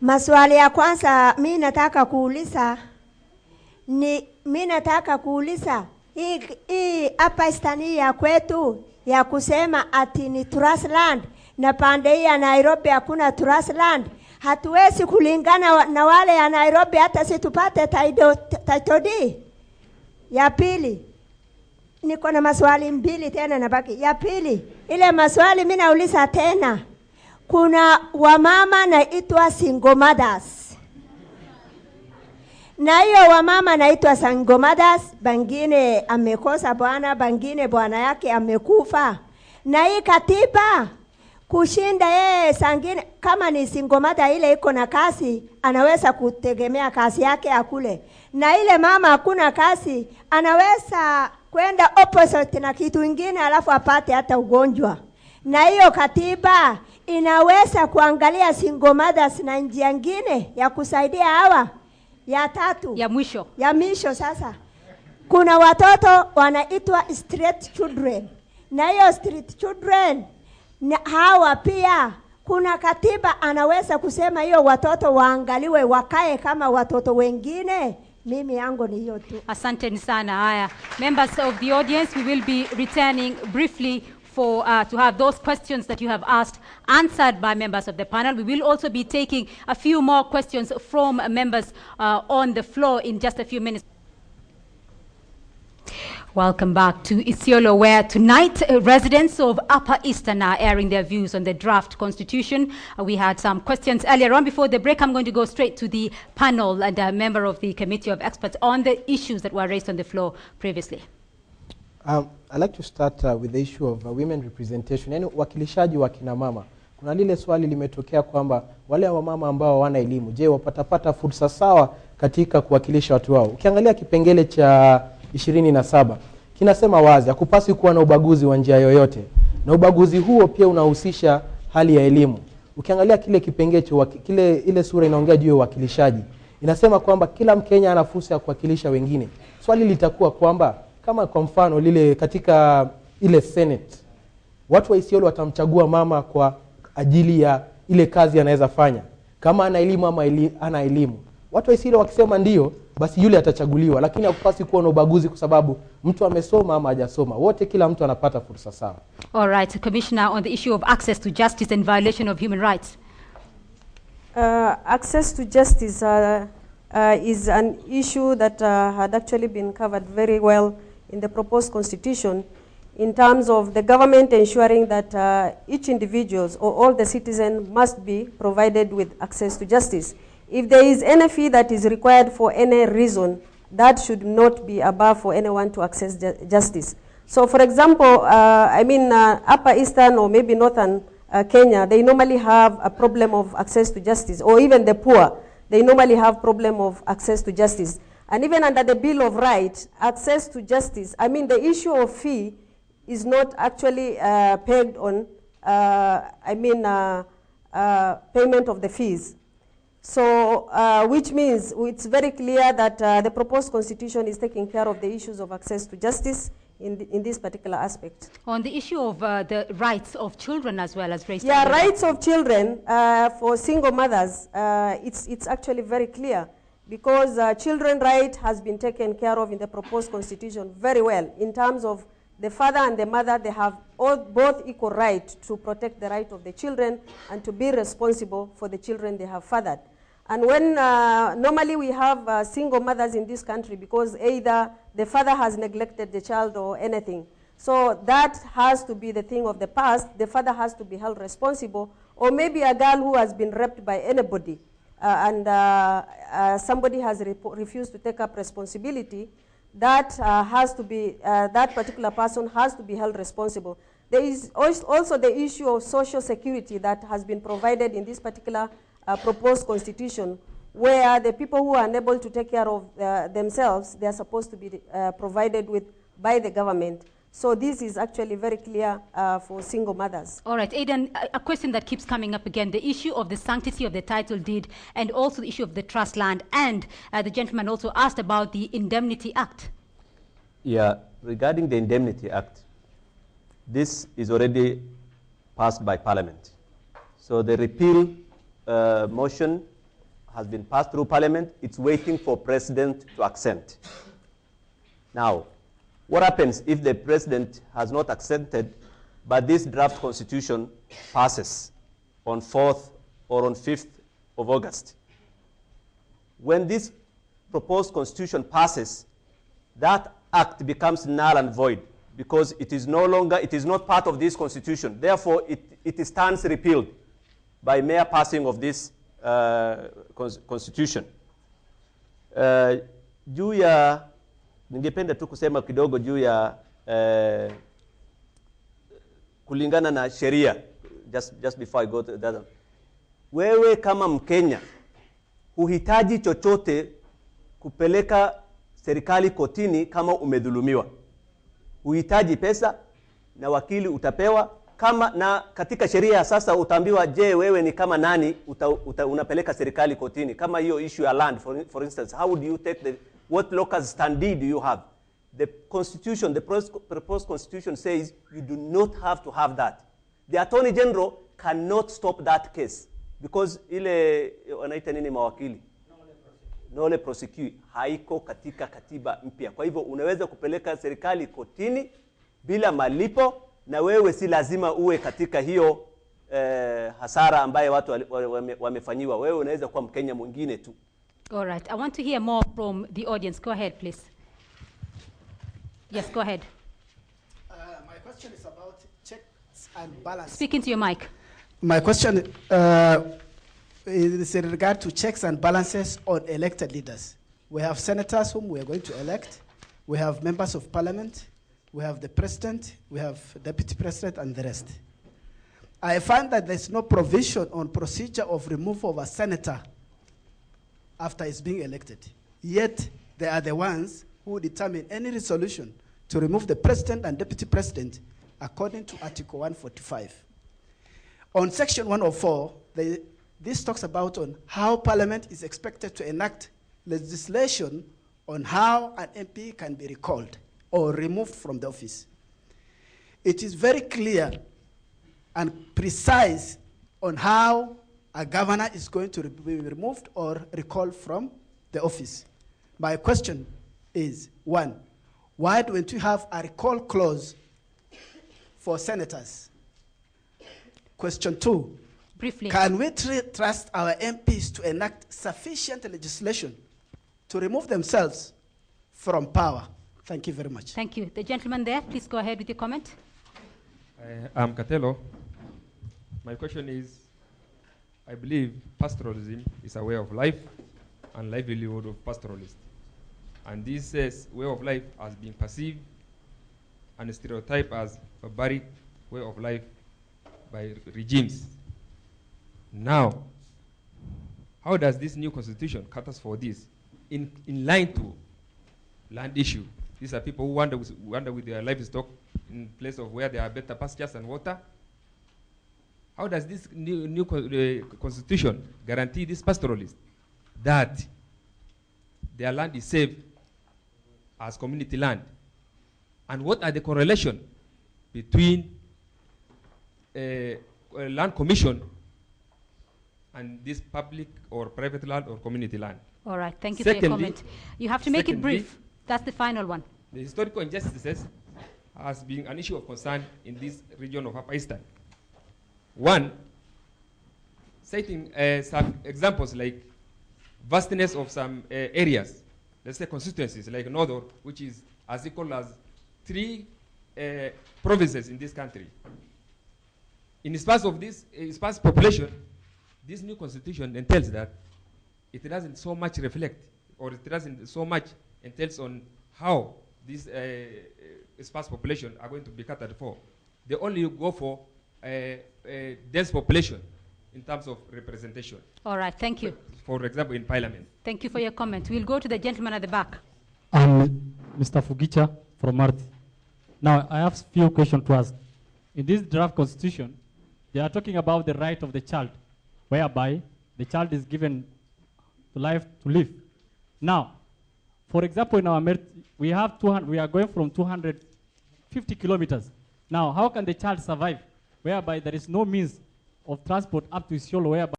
Maswali ya kwanza mimi nataka kuuliza hii hapa istani ya kwetu ya kusema ati ni trust land na pande hii ya Nairobi hakuna trust land. Hatuwezi kulingana na wale ya Nairobi hata si tupate title deed. Ya pili, niko na maswali mbili tena nabaki. Ya pili, ile maswali mimi nauliza tena. Kuna wamama naitwa single mothers. Na hiyo wamama naitwa single mothers, bangine amekosa bwana, bangine bwana yake amekufa. Na hii katiba kushinda yeye sangine kama ni single mother ile iko na kazi, anaweza kutegemea kazi yake akule. Na ile mama hakuna kazi, anaweza kwenda opposite na kitu kingine alafu apate hata ugonjwa. Na hiyo katiba inaweza kuangalia single mothers na njia nyingine ya kusaidia hawa. Ya tatu, ya mwisho sasa. Kuna watoto wanaitwa street children. Na hiyo street children na hawa pia kuna katiba anaweza kusema hiyo watoto waangaliwe wakae kama watoto wengine. Mimi yangu ni hiyo tu. Asante sana. Haya, members of the audience, we will be returning briefly for to have those questions that you have asked answered by members of the panel. We will also be taking a few more questions from members on the floor in just a few minutes. Welcome back to Isiolo, where tonight residents of Upper Eastern are airing their views on the draft constitution. We had some questions earlier on. Before the break, I'm going to go straight to the panel and a member of the committee of experts on the issues that were raised on the floor previously. I'd like to start with the issue of women representation. Yani wakilishaji wa kina mama. Kuna lile swali limetokea kwamba wale wa mama ambao hawana elimu, je, wapatapata fursa sawa katika kuwakilisha watu wao? Ukiangalia kipengele cha 27 kinasema wazi hakupaswi kuwa na ubaguzi wa njia yoyote, na ubaguzi huo pia unahusisha hali ya elimu. Ukiangalia kile kipengele ile sura inaongea juu ya uwakilishaji, inasema kwamba kila Mkenya ana fursa ya kuwakilisha wengine. Swali litakuwa kwamba kama kwa mfano lile katika ile Senate, watu wa Isiolo watamchagua mama kwa ajili ya ile kazi anaweza fanya, kama ana elimu ama ana elimu. Watu wa Isiolo wakisema ndio, basi yule atachaguliwa, lakini hakupaswi kuwa na ubaguzi kwa sababu mtu amesoma ama hajasoma. Wote, kila mtu anapata fursa sawa. All right, Commissioner, on the issue of access to justice and violation of human rights. Access to justice is an issue that had actually been covered very well in the proposed constitution in terms of the government ensuring that each individuals or all the citizens must be provided with access to justice. If there is any fee that is required for any reason, that should not be above for anyone to access justice. So for example, Upper Eastern or maybe Northern Kenya, they normally have a problem of access to justice, or even the poor, they normally have problem of access to justice. And even under the Bill of Rights, access to justice, the issue of fee is not actually pegged on, payment of the fees. So, which means it's very clear that the proposed constitution is taking care of the issues of access to justice in this particular aspect. On the issue of the rights of children as well as raised. Yeah, rights of children for single mothers, it's actually very clear because children right has been taken care of in the proposed constitution very well in terms of the father and the mother. They have both equal right to protect the right of the children and to be responsible for the children they have fathered. And when normally we have single mothers in this country because either the father has neglected the child or anything. So that has to be the thing of the past. The father has to be held responsible, or maybe a girl who has been raped by anybody and somebody has refused to take up responsibility. That has to be, that particular person has to be held responsible. There is also the issue of social security that has been provided in this particular proposed constitution, where the people who are unable to take care of themselves, they are supposed to be provided with by the government. So this is actually very clear for single mothers. All right, Aidan, a question that keeps coming up again, the issue of the sanctity of the title deed and also the issue of the trust land. And the gentleman also asked about the Indemnity Act. Yeah, regarding the Indemnity Act, this is already passed by Parliament. So the repeal motion has been passed through Parliament. It's waiting for President to accent. Now, what happens if the President has not accepted, but this draft constitution passes on 4th or on 5th of August? When this proposed constitution passes, that act becomes null and void because it is not part of this constitution. Therefore, it stands repealed by mere passing of this constitution. Juu ya, ningependa tu kusema kidogo juu ya kulingana na sheria, just before I go to that. Wewe kama Mkenya, huhitaji chochote kupeleka serikali kotini kama umedhulumiwa. Huhitaji pesa na wakili utapewa, kama na katika sheria sasa utaambiwa, je, wewe ni kama nani unapeleka serikali kotini kama hiyo issue ya land, for instance, how do you take what locus standi do you have? The constitution, the proposed constitution says you do not have to have that. The Attorney General cannot stop that case because ile wanaita nini mawakili, nole prosecute, haiko katika katiba mpya. Kwa hivyo unaweza kupeleka serikali kotini bila malipo, na wewe si lazima uwe katika hiyo hasara ambaye watu wamefanyiwa. Wewe unaweza kuwa Mkenya mwingine tu. All right, I want to hear more from the audience. Go ahead, please. Yes, go ahead. My question is about checks and balances. Speak into your mic. My question is in regard to checks and balances on elected leaders. We have senators whom we are going to elect. We have members of parliament. We have the president. We have deputy president and the rest. I find that there's no provision on procedure of removal of a senator after he's being elected. Yet, they are the ones who determine any resolution to remove the president and deputy president according to Article 145. On Section 104, this talks about on how Parliament is expected to enact legislation on how an MP can be recalled or removed from the office. It is very clear and precise on how a governor is going to be removed or recalled from the office. My question is, one, why don't we have a recall clause for senators? Question two, briefly, can we trust our MPs to enact sufficient legislation to remove themselves from power? Thank you very much. Thank you. The gentleman there, please go ahead with your comment. I'm Katelo. My question is, I believe pastoralism is a way of life and livelihood of pastoralists. And this way of life has been perceived and stereotyped as a barbaric way of life by regimes. Now, how does this new constitution cut us for this? In line to land issue. These are people who wander with their livestock in place of where there are better pastures and water. How does this new constitution guarantee these pastoralists that their land is safe as community land? And what are the correlation between land commission and this public or private land or community land? All right, thank you for your comment. You have to make it brief. That's the final one. The historical injustices has been an issue of concern in this region of Upper Eastern. One, citing some examples like vastness of some areas, let's say constituencies like Northern, which is as equal as 3 provinces in this country. In spite of this sparse population, this new constitution entails that it doesn't so much reflect, or it doesn't so much entails on how this sparse population are going to be catered for. They only go for dense population in terms of representation. All right, thank you. For example, in parliament. Thank you for your comment. We'll go to the gentleman at the back. I'm Mr. Fugicha from Marti. Now, I have a few questions to ask. In this draft constitution, they are talking about the right of the child, whereby the child is given the life to live. Now, for example, in our we have 200, we are going from 250 kilometers. Now, how can the child survive, whereby there is no means of transport up to Isiolo, whereby